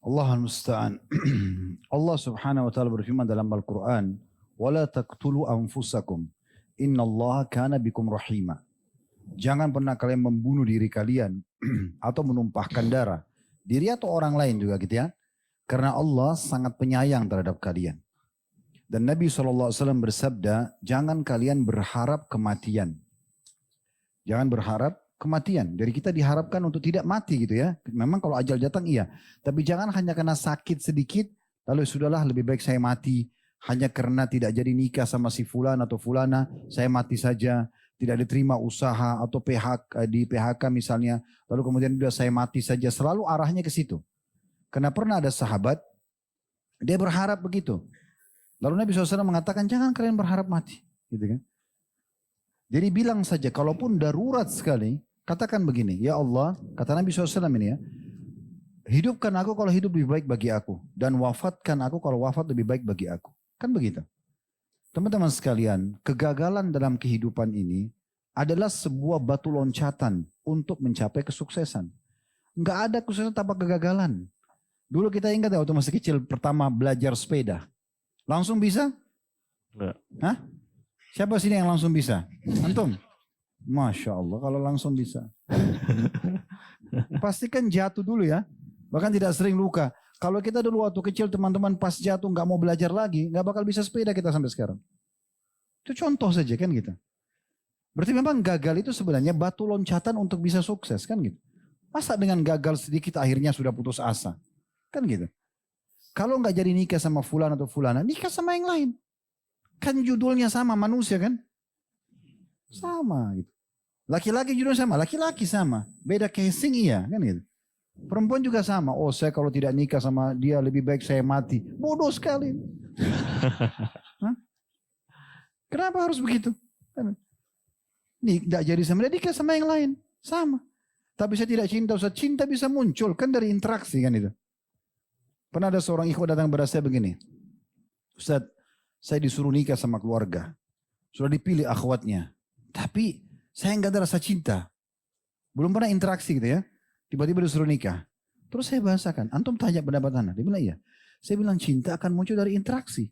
Allahul musta'an. Allah Subhanahu wa taala berfirman dalam Al-Qur'an, "Wala taqtulu anfusakum. Innallaha kana bikum rahima." Jangan pernah kalian membunuh diri kalian atau menumpahkan darah. Diri atau orang lain juga gitu ya. Karena Allah sangat penyayang terhadap kalian. Dan Nabi SAW bersabda, jangan kalian berharap kematian. Jangan berharap kematian. Dari kita diharapkan untuk tidak mati gitu ya. Memang kalau ajal datang iya. Tapi jangan hanya karena sakit sedikit, lalu sudahlah lebih baik saya mati. Hanya karena tidak jadi nikah sama si fulan atau fulana, saya mati saja. Tidak diterima usaha atau di PHK misalnya. Lalu kemudian sudah saya mati saja. Selalu arahnya ke situ. Karena pernah ada sahabat, dia berharap begitu. Lalu Nabi SAW mengatakan, jangan kalian berharap mati. Gitu kan. Jadi bilang saja, kalaupun darurat sekali, katakan begini, ya Allah, kata Nabi SAW ini ya, hidupkan aku kalau hidup lebih baik bagi aku. Dan wafatkan aku kalau wafat lebih baik bagi aku. Kan begitu. Teman-teman sekalian, kegagalan dalam kehidupan ini adalah sebuah batu loncatan untuk mencapai kesuksesan. Enggak ada kesuksesan tanpa kegagalan. Dulu kita ingat ya waktu masih kecil pertama belajar sepeda. Langsung bisa? Enggak. Hah? Siapa sini yang langsung bisa? Antum? Masya Allah kalau langsung bisa. Pastikan jatuh dulu ya. Bahkan tidak sering luka. Kalau kita dulu waktu kecil teman-teman pas jatuh nggak mau belajar lagi, nggak bakal bisa sepeda kita sampai sekarang. Itu contoh saja kan gitu. Berarti memang gagal itu sebenarnya batu loncatan untuk bisa sukses kan gitu. Masa dengan gagal sedikit akhirnya sudah putus asa? Kan gitu. Kalau nggak jadi nikah sama fulan atau fulana, nikah sama yang lain. Kan judulnya sama manusia kan? Sama gitu. Laki-laki judulnya sama, laki-laki sama. Beda casing iya kan gitu. Perempuan juga sama. Oh saya kalau tidak nikah sama dia lebih baik saya mati. Bodoh sekali. Hah? Kenapa harus begitu? Nih tidak jadi sama dia nikah sama yang lain. Sama. Tapi saya tidak cinta Ustaz. Cinta bisa muncul kan dari interaksi kan itu. Pernah ada seorang ikhwan datang kepada saya begini. Ustaz saya disuruh nikah sama keluarga. Sudah dipilih akhwatnya. Tapi saya nggak ada rasa cinta. Belum pernah interaksi gitu ya. Tiba-tiba disuruh nikah. Terus saya bahasakan, antum tanya pendapat anda. Dia bilang iya. Saya bilang cinta akan muncul dari interaksi.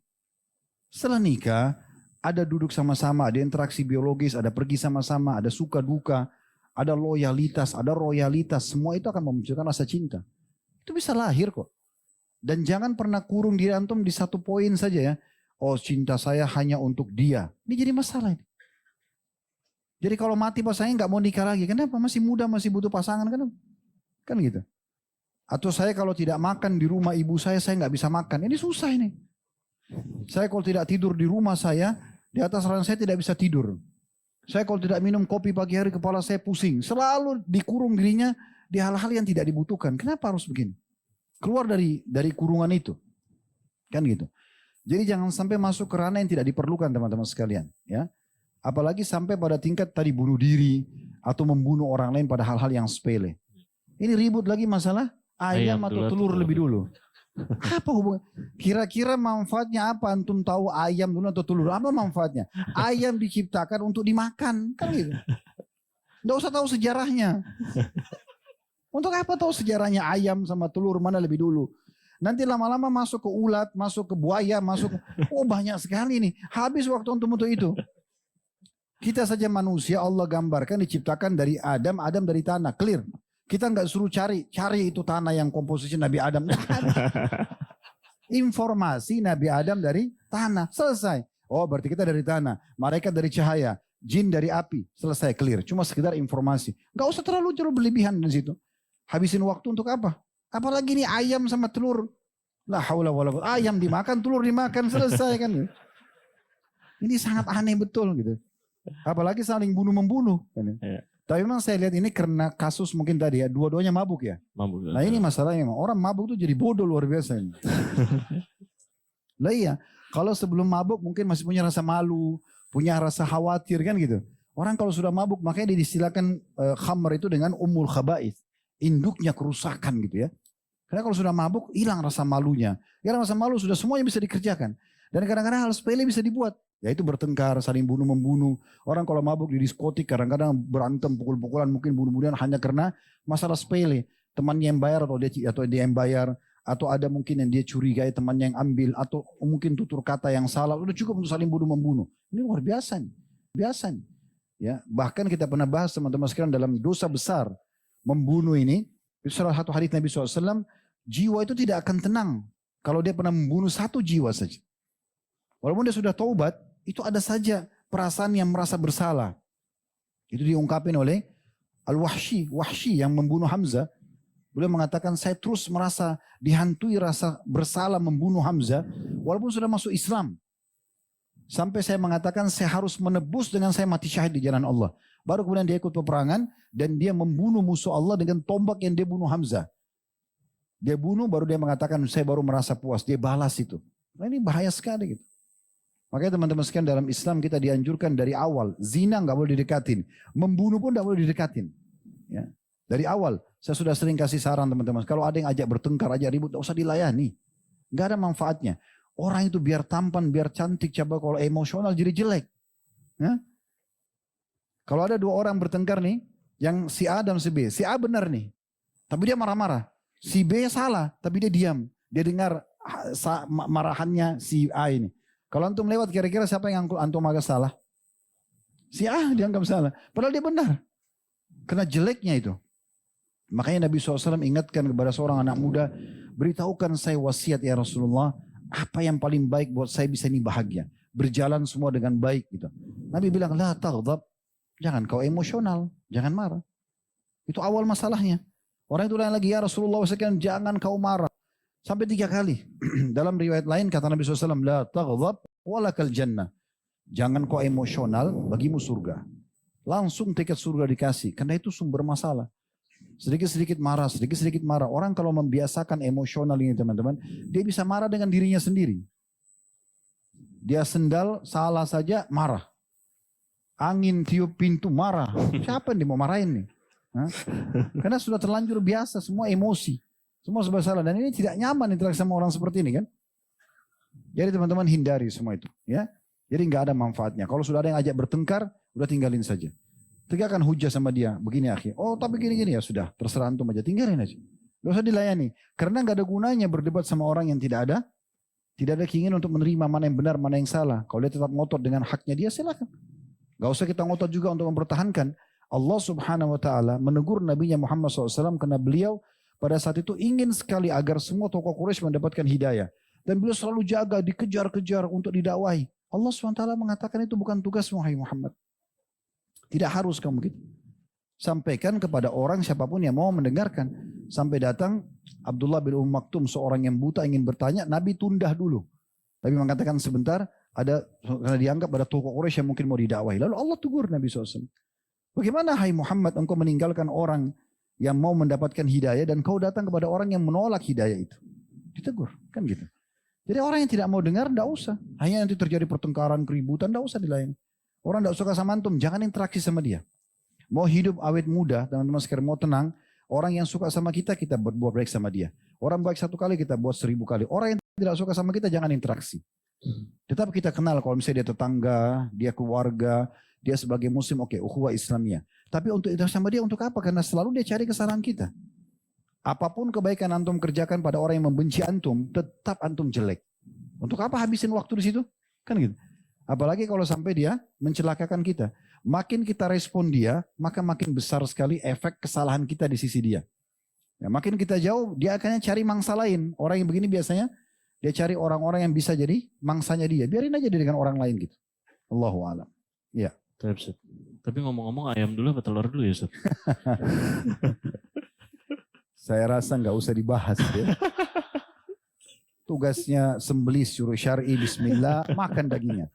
Setelah nikah, ada duduk sama-sama, ada interaksi biologis, ada pergi sama-sama, ada suka duka, ada loyalitas, ada royalitas. Semua itu akan memunculkan rasa cinta. Itu bisa lahir kok. Dan jangan pernah kurung diri antum di satu poin saja ya. Oh cinta saya hanya untuk dia. Ini jadi masalah ini. Jadi kalau mati pas saya nggak mau nikah lagi. Kenapa? Masih muda, masih butuh pasangan. Kenapa? Kan gitu. Atau saya kalau tidak makan di rumah ibu saya nggak bisa makan. Ini susah ini. Saya kalau tidak tidur di rumah saya, di atas ranjang saya tidak bisa tidur. Saya kalau tidak minum kopi pagi hari, kepala saya pusing. Selalu dikurung dirinya di hal-hal yang tidak dibutuhkan. Kenapa harus begini? Keluar dari kurungan itu. Kan gitu. Jadi jangan sampai masuk ke ranah yang tidak diperlukan teman-teman sekalian. Ya. Apalagi sampai pada tingkat tadi bunuh diri atau membunuh orang lain pada hal-hal yang sepele. Ini ribut lagi masalah ayam atau telur lebih dulu. Apa hubungan? Kira-kira manfaatnya apa? Antum tahu ayam dulu atau telur? Apa manfaatnya? Ayam diciptakan untuk dimakan. Kan gitu. Nggak usah tahu sejarahnya. Untuk apa tahu sejarahnya ayam sama telur mana lebih dulu? Nanti lama-lama masuk ke ulat, masuk ke buaya, masuk ke... Oh banyak sekali nih. Habis waktu untuk itu. Kita saja manusia Allah gambarkan diciptakan dari Adam dari tanah. Clear. Kita nggak suruh cari itu tanah yang komposisi Nabi Adam. Informasi Nabi Adam dari tanah. Selesai. Oh berarti kita dari tanah. Malaikat dari cahaya. Jin dari api. Selesai clear. Cuma sekedar informasi. Nggak usah terlalu berlebihan di situ. Habisin waktu untuk apa? Apalagi ini ayam sama telur. La haula wala quwwata. Ayam dimakan, telur dimakan. Selesai kan. Ini sangat aneh betul gitu. Apalagi saling bunuh-membunuh. Kan. Ya. Tapi memang saya lihat ini karena kasus mungkin tadi ya, dua-duanya mabuk ya. Mabuk. Nah ini masalahnya, orang mabuk tuh jadi bodoh luar biasa ini. Lah iya, kalau sebelum mabuk mungkin masih punya rasa malu, punya rasa khawatir kan gitu. Orang kalau sudah mabuk makanya diistilahkan khamr itu dengan ummul khaba'ith, induknya kerusakan gitu ya. Karena kalau sudah mabuk hilang rasa malunya. Hilang rasa malu sudah semuanya bisa dikerjakan. Dan kadang-kadang hal sepele bisa dibuat. Yaitu bertengkar, saling bunuh-membunuh. Orang kalau mabuk di diskotik kadang-kadang berantem, pukul-pukulan, mungkin bunuh-bunuhan hanya karena masalah sepele. Temannya yang bayar atau dia yang bayar. atau ada mungkin yang dia curigai temannya yang ambil, atau mungkin tutur kata yang salah, udah cukup untuk saling bunuh-membunuh. Ini luar biasa nih. Biasa nih. Ya, bahkan kita pernah bahas teman-teman sekalian dalam dosa besar membunuh ini, di salah satu hadis Nabi SAW, jiwa itu tidak akan tenang kalau dia pernah membunuh satu jiwa saja. Walaupun dia sudah taubat, itu ada saja perasaan yang merasa bersalah. Itu diungkapin oleh Wahsy yang membunuh Hamzah. Beliau mengatakan, saya terus merasa dihantui rasa bersalah membunuh Hamzah, walaupun sudah masuk Islam. Sampai saya mengatakan, saya harus menebus dengan saya mati syahid di jalan Allah. Baru kemudian dia ikut peperangan, dan dia membunuh musuh Allah dengan tombak yang dia bunuh Hamzah. Dia bunuh, baru dia mengatakan, saya baru merasa puas. Dia balas itu. Nah, ini bahaya sekali gitu. Makanya teman-teman sekalian, dalam Islam kita dianjurkan dari awal, zina nggak boleh didekatin, membunuh pun nggak boleh didekatin. Ya. Dari awal, saya sudah sering kasih saran teman-teman, kalau ada yang ajak bertengkar, ajak ribut, nggak usah dilayani, nggak ada manfaatnya. Orang itu biar tampan, biar cantik, coba kalau emosional jadi jelek. Ya. Kalau ada dua orang bertengkar nih, yang si A dan si B, si A benar nih, tapi dia marah-marah, si B salah, tapi dia diam, dia dengar marahannya si A ini. Kalau antum lewat, kira-kira siapa yang antum agak salah? Si A dianggap salah. Padahal dia benar. Karena jeleknya itu. Makanya Nabi SAW ingatkan kepada seorang anak muda, beritahukan saya wasiat ya Rasulullah, apa yang paling baik buat saya bisa ini bahagia. Berjalan semua dengan baik gitu. Nabi bilang, la taghdab. Jangan kau emosional. Jangan marah. Itu awal masalahnya. Orang itu lagi, ya Rasulullah SAW, jangan kau marah. Sampai 3 kali. Dalam riwayat lain kata Nabi SAW, la taghdab walakal jannah. Jangan kau emosional, bagimu surga. Langsung tiket surga dikasih. Karena itu sumber masalah. Sedikit-sedikit marah, sedikit-sedikit marah. Orang kalau membiasakan emosional ini teman-teman, dia bisa marah dengan dirinya sendiri. Dia sendal, salah saja, marah. Angin tiup pintu, marah. Siapa yang dia mau marahin nih? Hah? Karena sudah terlanjur biasa, semua emosi. Semua serba salah, dan ini tidak nyaman interaksi sama orang seperti ini kan. Jadi teman-teman hindari semua itu, ya. Jadi nggak ada manfaatnya. Kalau sudah ada yang ajak bertengkar, udah tinggalin saja. Tegakkan hujah sama dia, begini akhi. Oh tapi gini-gini, ya sudah, terserah antum aja, tinggalin aja. Gak usah dilayani, karena nggak ada gunanya berdebat sama orang yang tidak ada keinginan untuk menerima mana yang benar, mana yang salah. Kalau dia tetap ngotot dengan haknya dia, silakan. Gak usah kita ngotot juga untuk mempertahankan. Allah Subhanahu Wa Taala menegur Nabi Muhammad SAW karena beliau pada saat itu ingin sekali agar semua tokoh Quraisy mendapatkan hidayah. Dan beliau selalu jaga, dikejar-kejar untuk didakwahi. Allah SWT mengatakan itu bukan tugas wahai Muhammad. Tidak harus kamu gitu. Sampaikan kepada orang siapapun yang mau mendengarkan. Sampai datang Abdullah bin Maktum, seorang yang buta ingin bertanya, Nabi tunda dulu. Nabi mengatakan sebentar, karena dianggap ada tokoh Quraisy yang mungkin mau didakwahi. Lalu Allah tegur Nabi SAW. Bagaimana hai Muhammad engkau meninggalkan orang yang mau mendapatkan hidayah dan kau datang kepada orang yang menolak hidayah itu. Ditegur, kan gitu. Jadi orang yang tidak mau dengar, tidak usah. Hanya nanti terjadi pertengkaran, keributan, tidak usah dilayani. Orang tidak suka sama antum, jangan interaksi sama dia. Mau hidup awet muda, teman-teman sekalian mau tenang, orang yang suka sama kita buat baik sama dia. Orang baik 1 kali, kita buat 1000 kali. Orang yang tidak suka sama kita, jangan interaksi. Tetap kita kenal kalau misalnya dia tetangga, dia keluarga, dia sebagai muslim, oke, ukhuwah Islamiyah. Tapi untuk interaksi sama dia untuk apa? Karena selalu dia cari kesalahan kita. Apapun kebaikan antum kerjakan pada orang yang membenci antum, tetap antum jelek. Untuk apa habisin waktu di situ? Kan gitu. Apalagi kalau sampai dia mencelakakan kita. Makin kita respon dia, maka makin besar sekali efek kesalahan kita di sisi dia. Ya, makin kita jauh, dia akan cari mangsa lain. Orang yang begini biasanya, dia cari orang-orang yang bisa jadi mangsanya dia. Biarin aja dia dengan orang lain gitu. Allahu a'lam. Ya. Tapi ngomong-ngomong ayam dulu apa telur dulu ya Ustaz? Saya rasa nggak usah dibahas ya. Tugasnya sembelih suruh syar'i bismillah, makan dagingnya.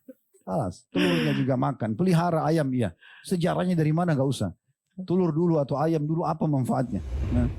Alas, telurnya juga makan. Pelihara ayam iya. Sejarahnya dari mana nggak usah. Telur dulu atau ayam dulu apa manfaatnya? Nah.